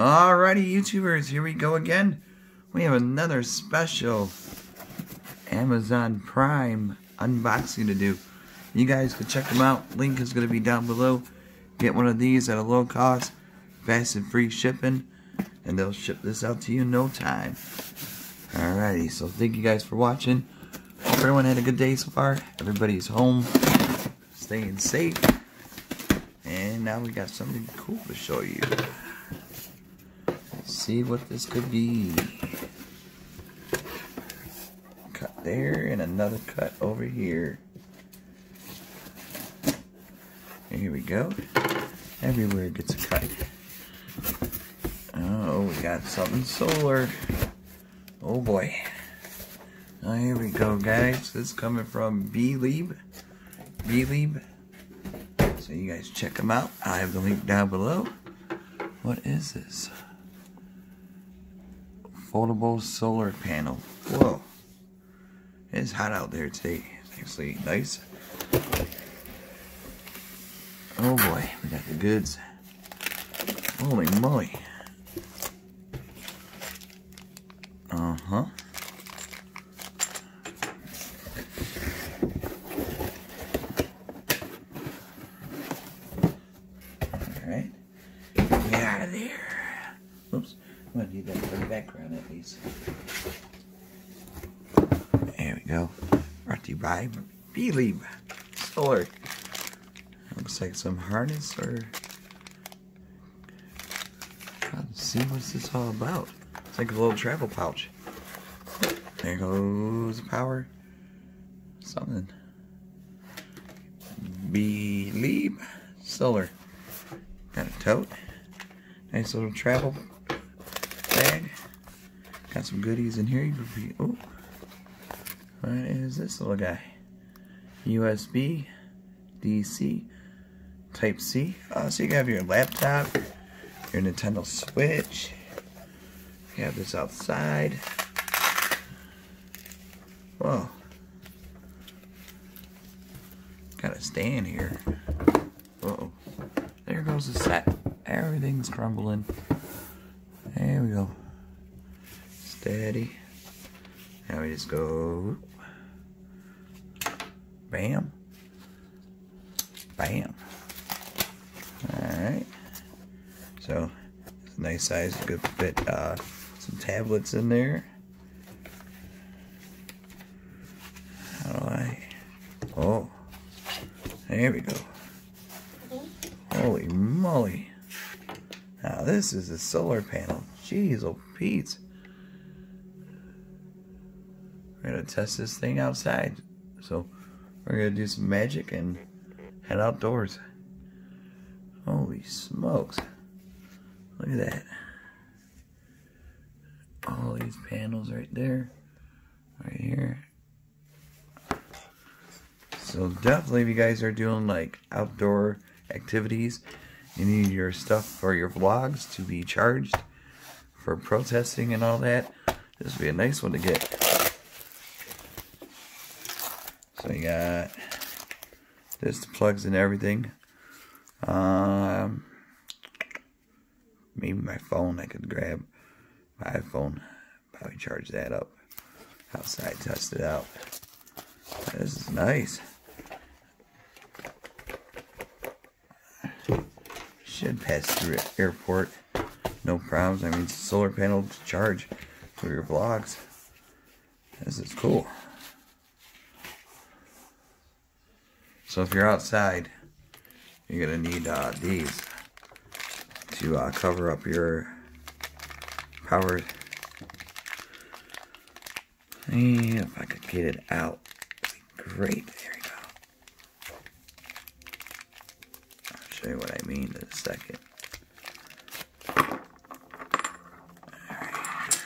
Alrighty, YouTubers, here we go again. We have another special Amazon Prime unboxing to do. You guys can check them out. Link is going to be down below. Get one of these at a low cost, fast and free shipping, and they'll ship this out to you in no time. Alrighty, so thank you guys for watching. Hope everyone had a good day so far. Everybody's home, staying safe. And now we got something cool to show you. Let's see what this could be. Cut there and another cut over here. Here we go. Everywhere gets a cut. Oh, we got something solar. Oh boy. Oh, here we go, guys. This is coming from Beleeb. So you guys check them out. I have the link down below. What is this? Foldable solar panel. Whoa. It's hot out there today. It's actually nice. Oh boy, we got the goods. Holy moly. Uh-huh. Alright. Get out of there. Oops. I'm going to need that for the background at least. There we go. Brought to you by Beleeb Solar. Looks like some harness or... Let's see what's this all about. It's like a little travel pouch. There goes the power. Something. Beleeb Solar. Got a tote. Nice little travel bag. Got some goodies in here. Oh, what is this little guy? USB, DC, Type C. So you can have your laptop, your Nintendo Switch. You have this outside. Whoa. Got a stand here. Uh-oh. There goes the set. Everything's crumbling. There we go. Steady. Now we just go. Bam. Bam. Alright. So, it's a nice size. You could fit some tablets in there. How do I? Oh. There we go. Holy moly. Now this is a solar panel. Jeez, oh Pete. We're going to test this thing outside. So we're going to do some magic and head outdoors. Holy smokes. Look at that. All these panels right there. Right here. So definitely if you guys are doing like outdoor activities, you need your stuff for your vlogs to be charged for protesting and all that. This would be a nice one to get. So you got this plugs in everything. Maybe my phone I could grab. My iPhone. Probably charge that up. Outside, test it out. This is nice. Should pass through an airport. No problems. I mean, it's a solar panel to charge for your vlogs. This is cool. So if you're outside, you're going to need these to cover up your power. And if I could get it out, that'd be great. There you go. I'll show you what I mean in a second. Alright.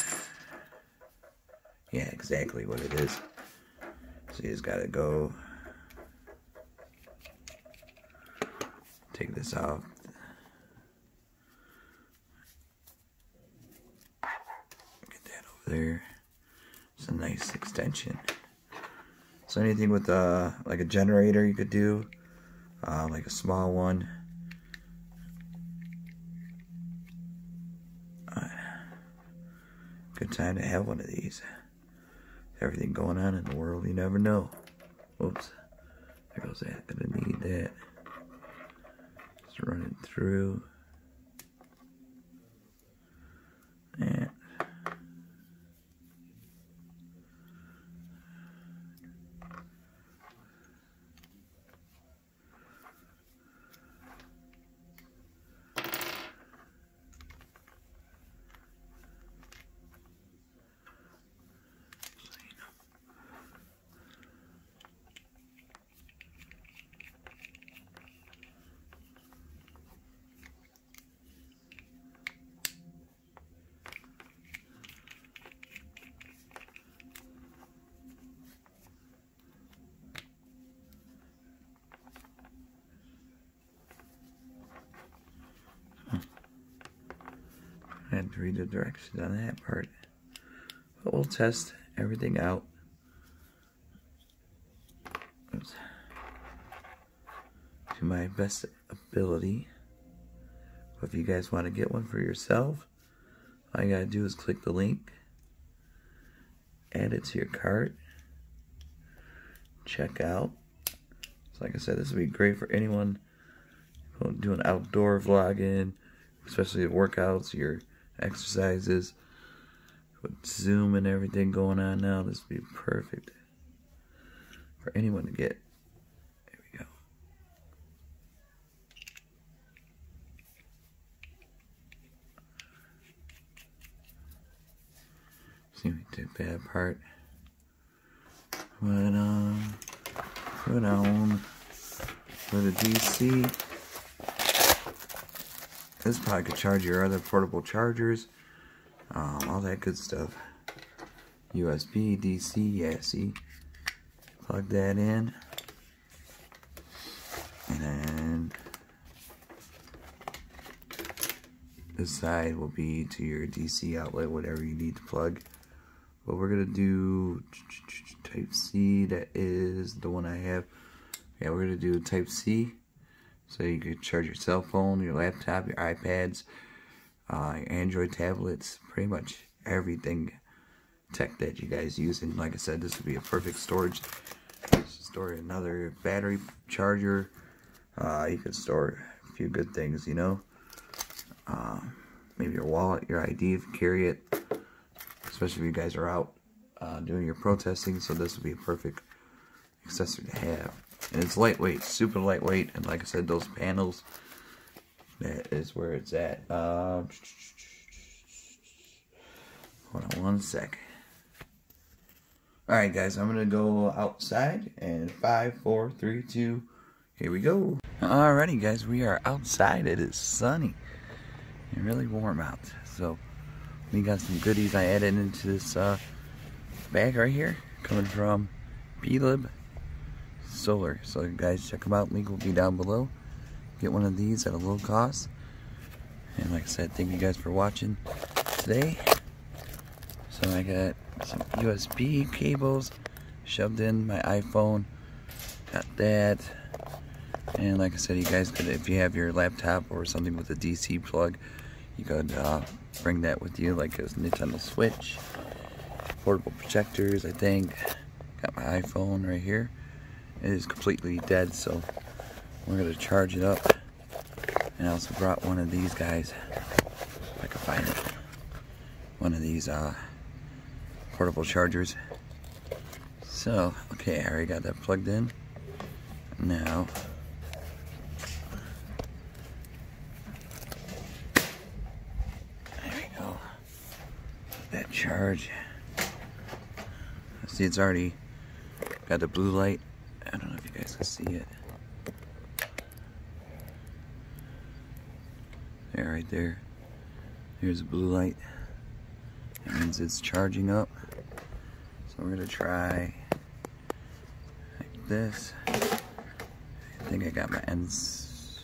Yeah, exactly what it is. So you just gotta go take this off. Get that over there. It's a nice extension. So anything with like a generator you could do, like a small one. Good time to have one of these. Everything going on in the world, you never know. Oops. There goes that. Gonna need that. Just run it through. And I had to read the directions on that part. But we'll test everything out. Oops. To my best ability. But if you guys want to get one for yourself, all you gotta do is click the link, add it to your cart, check out. So like I said, this would be great for anyone doing outdoor vlogging, especially the workouts, your exercises. With Zoom and everything going on now, this would be perfect for anyone to get. There we go. See, we took that apart. Put on for the DC. This probably could charge your other portable chargers, all that good stuff. USB, DC, yeah, see? Plug that in. And then this side will be to your DC outlet, whatever you need to plug. But we're going to do Type C, that is the one I have. Yeah, we're going to do Type C. So you can charge your cell phone, your laptop, your iPads, your Android tablets, pretty much everything tech that you guys use. And like I said, this would be a perfect storage. Store another battery charger. You could store a few good things, you know. Maybe your wallet, your ID if you carry it. Especially if you guys are out doing your protesting. So this would be a perfect accessory to have. And it's lightweight, super lightweight, and like I said, those panels, that is where it's at. Hold on one sec. Alright guys, I'm going to go outside, and 5, 4, 3, 2, here we go. Alrighty guys, we are outside. It is sunny and really warm out. So, we got some goodies I added into this bag right here, coming from Beleeb Solar. So guys, check them out. Link will be down below. Get one of these at a low cost. And like I said, thank you guys for watching today. So I got some USB cables shoved in my iPhone. Got that. And like I said, you guys could, if you have your laptop or something with a DC plug, you could bring that with you, like a Nintendo Switch. Portable projectors, I think. Got my iPhone right here. It is completely dead, so we're going to charge it up. And I also brought one of these guys, if I can find it. One of these portable chargers. So, okay, I already got that plugged in. Now, there we go. That charge. See, it's already got the blue light. I don't know if you guys can see it. There, right there. Here's a blue light. That means it's charging up. So we're gonna try like this. I think I got my ends.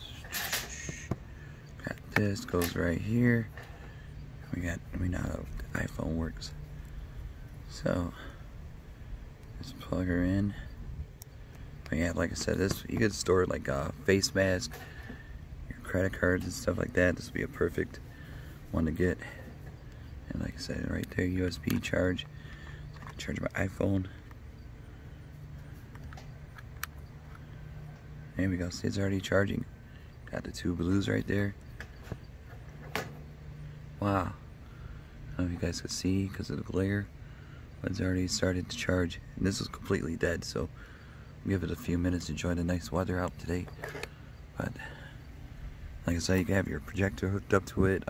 Got this, goes right here. We know how the iPhone works. So just plug her in. But yeah, like I said, this you could store like a face mask, your credit cards and stuff like that. This would be a perfect one to get. And like I said, right there, USB charge. So I can charge my iPhone. There we go. See, it's already charging. Got the two blues right there. Wow. I don't know if you guys can see because of the glare, but it's already started to charge. And this is completely dead, so give it a few minutes to enjoy the nice weather out today. But like I said, you can have your projector hooked up to it.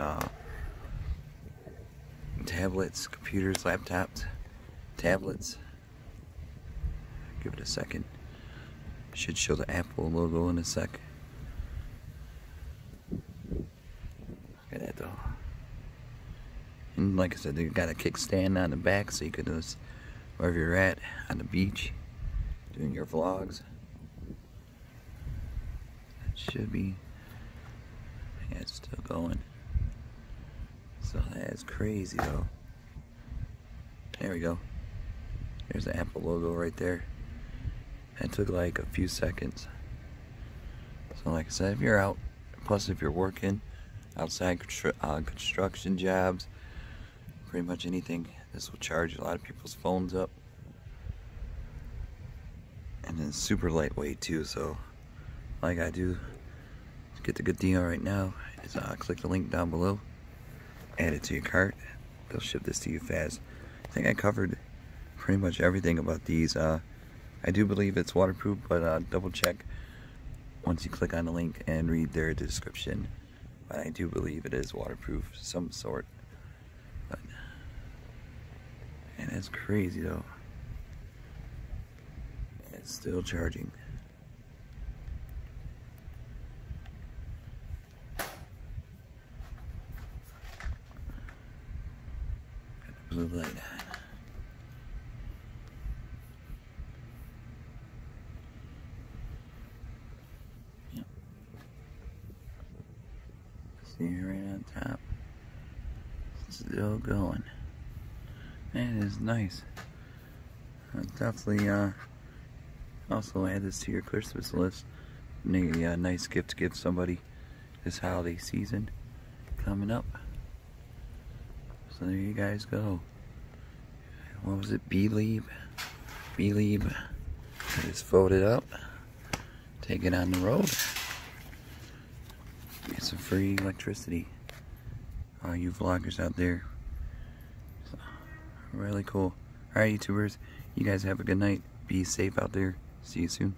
Tablets, computers, laptops, tablets. Give it a second. Should show the Apple logo in a sec. Look at that though. And like I said, they got a kickstand on the back so you could just, wherever you're at, on the beach, doing your vlogs. It should be, yeah, it's still going. So that is crazy though. There we go. There's the Apple logo right there. That took like a few seconds. So like I said, if you're out, plus if you're working outside construction jobs, pretty much anything, this will charge a lot of people's phones up. And then it's super lightweight too, so like I do, to get the good deal right now is click the link down below, add it to your cart, they'll ship this to you fast. I think I covered pretty much everything about these. I do believe it's waterproof, but double check once you click on the link and read their description. But I do believe it is waterproof of some sort. But, and it's crazy though. It's still charging. Got the blue light on. See right on top. Still going. Man, it is nice. I'll definitely also add this to your Christmas list. Maybe a nice gift to give somebody this holiday season coming up. So there you guys go. What was it? Beleeb. Beleeb. Just fold it up. Take it on the road. Get some free electricity. All you vloggers out there. So, really cool. Alright, YouTubers. You guys have a good night. Be safe out there. See you soon.